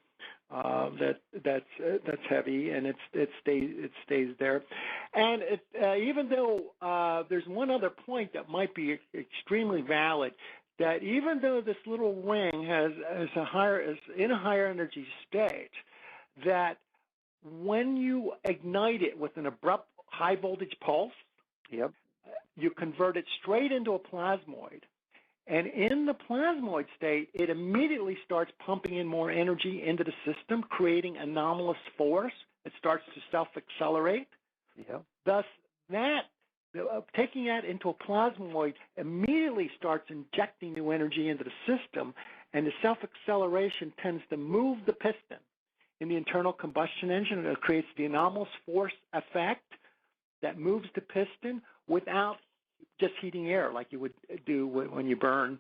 That's heavy, and it stays there. And even though there's one other point that might be extremely valid, that even though this little ring is in a higher energy state, that when you ignite it with an abrupt high voltage pulse, you convert it straight into a plasmoid. And in the plasmoid state, it immediately starts pumping in more energy into the system, creating anomalous force. It starts to self-accelerate. Thus, taking that into a plasmoid immediately starts injecting new energy into the system, and the self-acceleration tends to move the piston in the internal combustion engine, and it creates the anomalous force effect that moves the piston without just heating air like you would do when you burn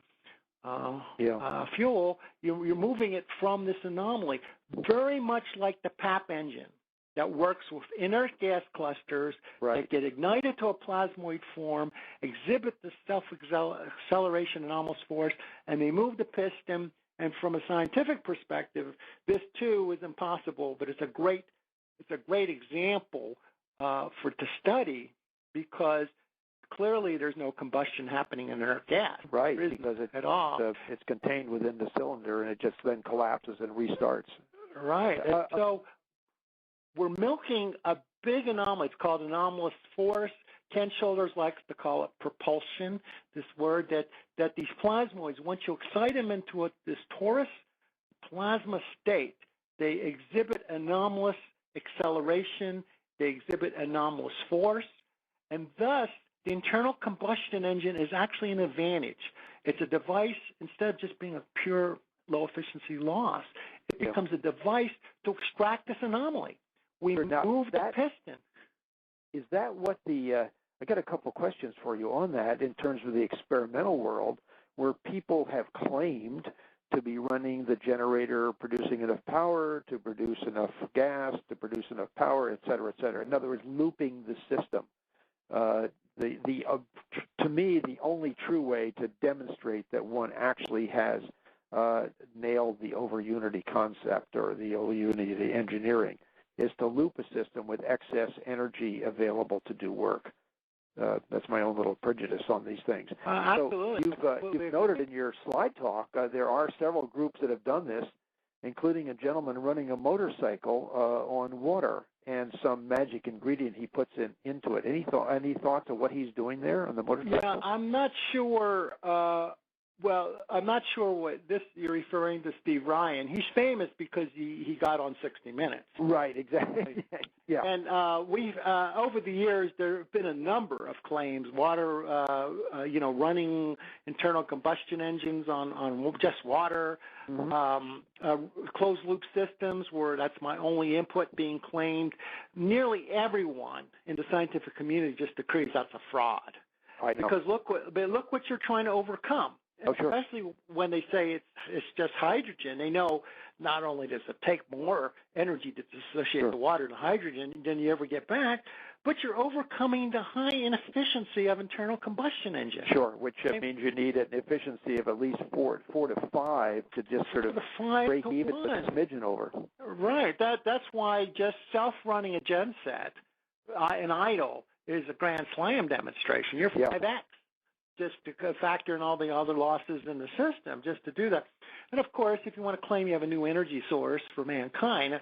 fuel. You're moving it from this anomaly, very much like the PAP engine that works with inert gas clusters that get ignited to a plasmoid form, exhibit the self-acceleration anomalous force, and they move the piston. And from a scientific perspective, this too is impossible, but it's a great example to study, because clearly there's no combustion happening in inert gas. Right, because it's contained within the cylinder, and it just then collapses and restarts. Right. So we're milking a big anomaly. It's called anomalous force. Ken Shoulders likes to call it propulsion, this word that these plasmoids, once you excite them into this torus plasma state, they exhibit anomalous acceleration, they exhibit anomalous force, and thus the internal combustion engine is actually an advantage. It's a device, instead of just being a pure low-efficiency loss, it becomes a device to extract this anomaly. We move the piston. Is that what I got a couple of questions for you on that in terms of the experimental world, where people have claimed to be running the generator, producing enough power to produce enough gas, to produce enough power, et cetera, et cetera. In other words, looping the system. To me, the only true way to demonstrate that one actually has nailed the over-unity concept or the over-unity, the engineering, is to loop a system with excess energy available to do work. That's my own little prejudice on these things. Absolutely. So you've noted in your slide talk there are several groups that have done this, including a gentleman running a motorcycle on water and some magic ingredient he puts into it. Any thoughts of what he's doing there on the motorcycle? Yeah, I'm not sure. I'm not sure what you're referring to Steve Ryan. He's famous because he got on 60 Minutes. Right, exactly. Yeah. And we've over the years there have been a number of claims, running internal combustion engines on just water, closed loop systems where that's my only input being claimed. Nearly everyone in the scientific community just agrees that's a fraud. Because look what you're trying to overcome. Oh, sure. Especially when they say it's just hydrogen. They know not only does it take more energy to dissociate the water to hydrogen than you ever get back, but you're overcoming the high inefficiency of internal combustion engine. Sure, which means you need an efficiency of at least 4 to 5 to just sort of break even with a smidgen over. Right. That's why just self-running a genset in idle is a grand slam demonstration. You're 5X. Just to factor in all the other losses in the system, just to do that. And, of course, if you want to claim you have a new energy source for mankind,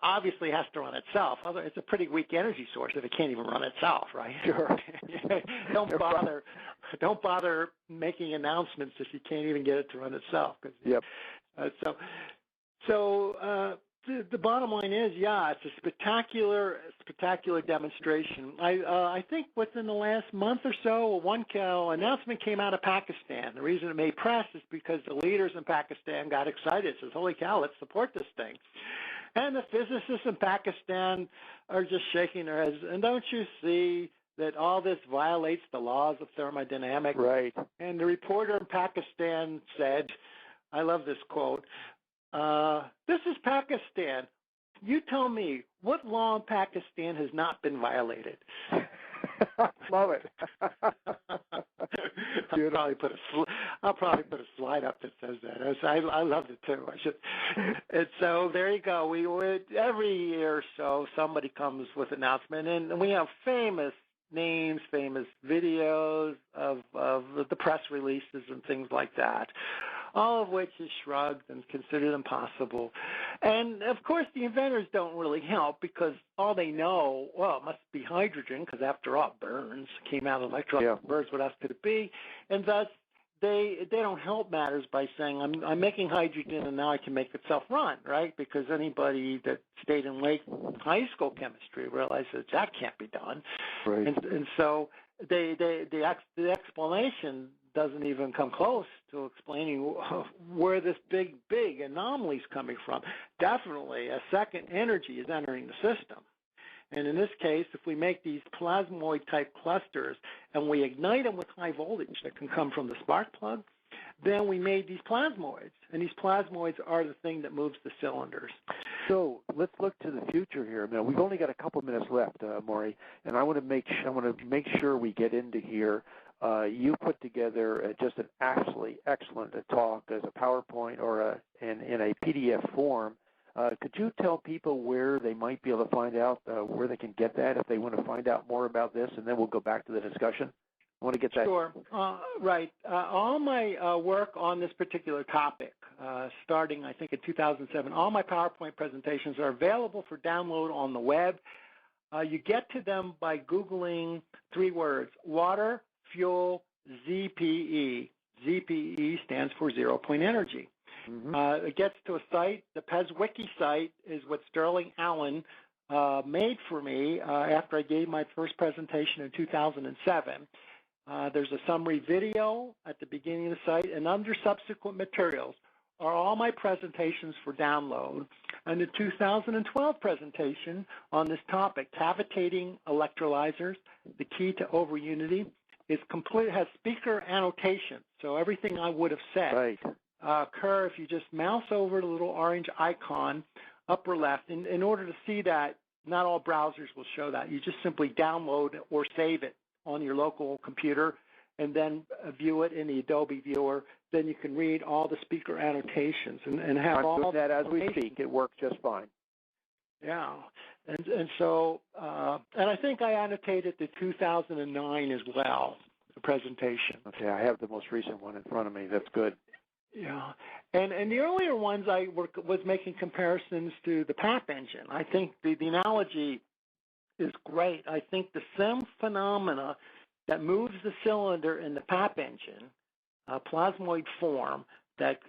obviously it has to run itself. It's a pretty weak energy source if it can't even run itself, right? Sure. Don't bother making announcements if you can't even get it to run itself. Yep. The bottom line is, it's a spectacular demonstration. I think within the last month or so, one announcement came out of Pakistan. The reason it made press is because the leaders in Pakistan got excited, says, holy cow, let's support this thing. And the physicists in Pakistan are just shaking their heads. And don't you see that all this violates the laws of thermodynamics? Right. And the reporter in Pakistan said, I love this quote, this is Pakistan. You tell me, what law in Pakistan has not been violated? Love it. I'll probably put a slide up that says that. I loved it too. And so there you go. Every year or so, somebody comes with an announcement, and we have famous names, famous videos of the press releases and things like that, all of which is shrugged and considered impossible. And, of course, the inventors don't really help because all they know, it must be hydrogen because, after all, it burns, came out of electron, burns, what else could it be? And thus, they don't help matters by saying, I'm making hydrogen and now I can make itself run, right? Because anybody that stayed in late high school chemistry realizes that can't be done. Right. And so the explanation doesn't even come close to explaining where this big anomaly is coming from. Definitely a second energy is entering the system. And in this case, if we make these plasmoid-type clusters and we ignite them with high voltage that can come from the spark plug, then we made these plasmoids. And these plasmoids are the thing that moves the cylinders. So let's look to the future here. Now, we've only got a couple minutes left, Moray, and I want to make sure we get into here. You put together just an absolutely excellent talk as a PowerPoint or in a PDF form. Could you tell people where they might be able to find out, where they can get that if they want to find out more about this, and then we'll go back to the discussion? I want to get that. Sure. Right. All my work on this particular topic starting, I think, in 2007. All my PowerPoint presentations are available for download on the web. You get to them by Googling 3 words: water, fuel, ZPE. ZPE stands for 0-point energy. It gets to a site. The PESWiki site is what Sterling Allen made for me after I gave my first presentation in 2007. There's a summary video at the beginning of the site, and under subsequent materials are all my presentations for download. And the 2012 presentation on this topic, cavitating electrolyzers, the key to over-unity, is complete, has speaker annotation. So everything I would have said occur if you just mouse over the little orange icon, upper left. In order to see that, not all browsers will show that. You just simply download or save it on your local computer and then view it in the Adobe viewer. Then you can read all the speaker annotations and have all that as we speak. It works just fine. Yeah, and so and I think I annotated the 2009 as well, the presentation. Okay, I have the most recent one in front of me. That's good. Yeah, and the earlier ones I was making comparisons to the PAP engine. I think the analogy is great. I think the same phenomena that moves the cylinder in the PAP engine, plasmoid form, that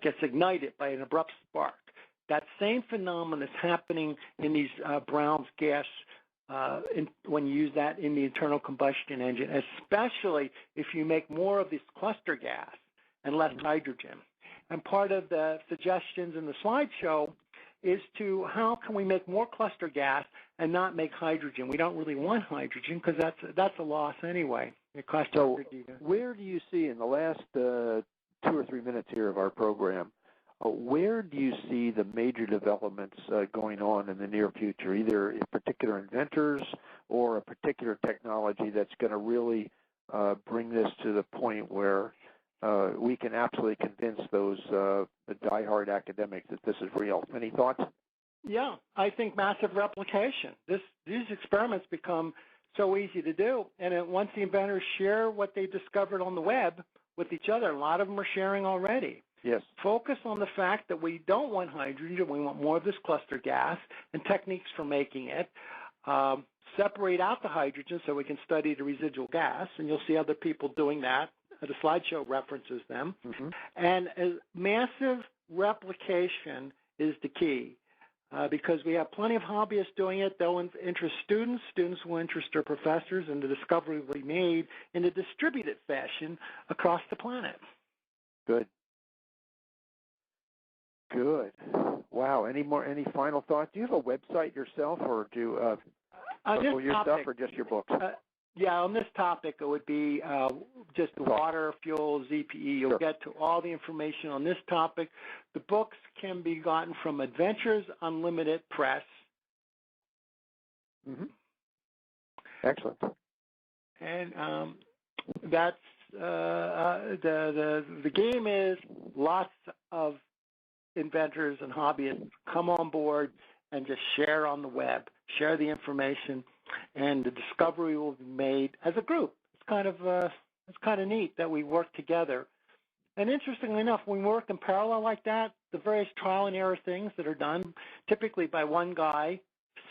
gets ignited by an abrupt spark. That same phenomenon is happening in these Brown's gas when you use that in the internal combustion engine, especially if you make more of this cluster gas and less hydrogen. And part of the suggestions in the slideshow is to how can we make more cluster gas and not make hydrogen. We don't really want hydrogen because that's a loss anyway. So where do you see in the last 2 or 3 minutes here of our program, where do you see the major developments going on in the near future, either in particular inventors or a particular technology that's going to really bring this to the point where we can absolutely convince those diehard academics that this is real? Any thoughts? Yeah, I think massive replication. These experiments become so easy to do, and once the inventors share what they discovered on the web with each other, a lot of them are sharing already. Yes. Focus on the fact that we don't want hydrogen, we want more of this cluster gas and techniques for making it. Separate out the hydrogen so we can study the residual gas, and you'll see other people doing that. The slideshow references them. And massive replication is the key because we have plenty of hobbyists doing it. They'll interest students. Students will interest their professors, and the discovery will be made in a distributed fashion across the planet. Good. Good. Wow. Any final thoughts? Do you have a website yourself, or do your stuff, or just your books? Yeah, on this topic, it would be just the water, fuel, ZPE. You'll get to all the information on this topic. The books can be gotten from Adventures Unlimited Press. Excellent. And that's the game is lots of inventors and hobbyists come on board and just share on the web, share the information, and the discovery will be made as a group. It's kind of neat that we work together. And interestingly enough, when we work in parallel like that, the various trial and error things that are done, typically by one guy,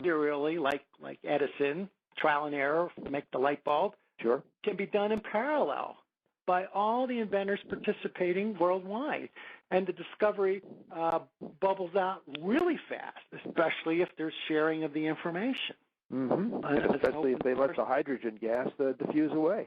serially, like Edison, trial and error to make the light bulb, can be done in parallel by all the inventors participating worldwide. And the discovery bubbles out really fast, especially if there's sharing of the information. Especially if they let the hydrogen gas diffuse away.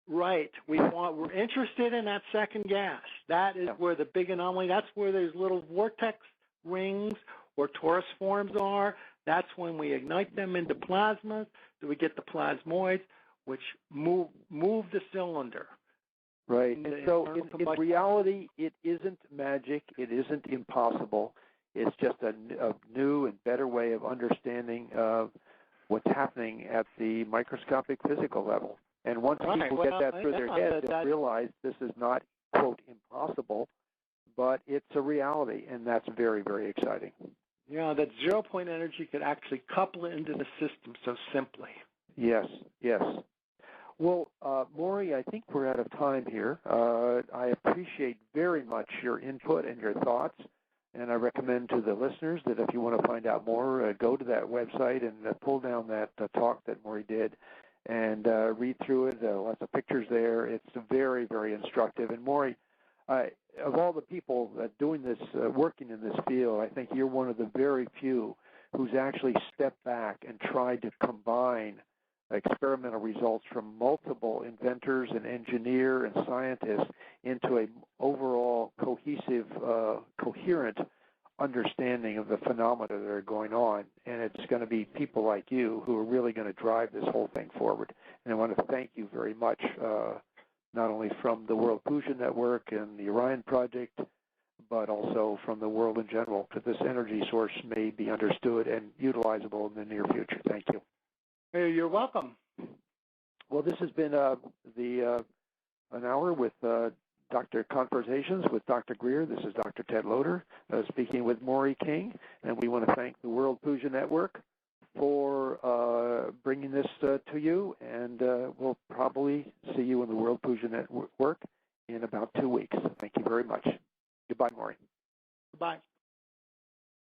Right. We're interested in that second gas. That is where the big anomaly, that's where those little vortex rings or torus forms are. That's when we ignite them into plasma. So we get the plasmoids, which move the cylinder. Right. And so in reality, it isn't magic. It isn't impossible. It's just a new and better way of understanding what's happening at the microscopic physical level. And once people get that through their heads, they'll realize this is not, quote, impossible, but it's a reality, and that's very, very exciting. Yeah, that 0-point energy could actually couple it into the system so simply. Yes, yes. Well, Moray, I think we're out of time here. I appreciate very much your input and your thoughts, and I recommend to the listeners that if you want to find out more, go to that website and pull down that talk that Moray did and read through it. Lots of pictures there. It's very, very instructive. And Moray, of all the people doing this, working in this field, I think you're one of the very few who's actually stepped back and tried to combine experimental results from multiple inventors and engineers and scientists into an overall cohesive, coherent understanding of the phenomena that are going on. And it's going to be people like you who are really going to drive this whole thing forward. And I want to thank you very much, not only from the World Puja Network and the Orion Project, but also from the world in general, because this energy source may be understood and utilizable in the near future. Thank you. Hey, you're welcome. Well, this has been an hour with Dr. Conversations with Dr. Greer. This is Dr. Ted Loder speaking with Moray King, and we want to thank the World Puja Network for bringing this to you, and we'll probably see you in the World Puja Network in about 2 weeks. Thank you very much. Goodbye, Moray. Goodbye.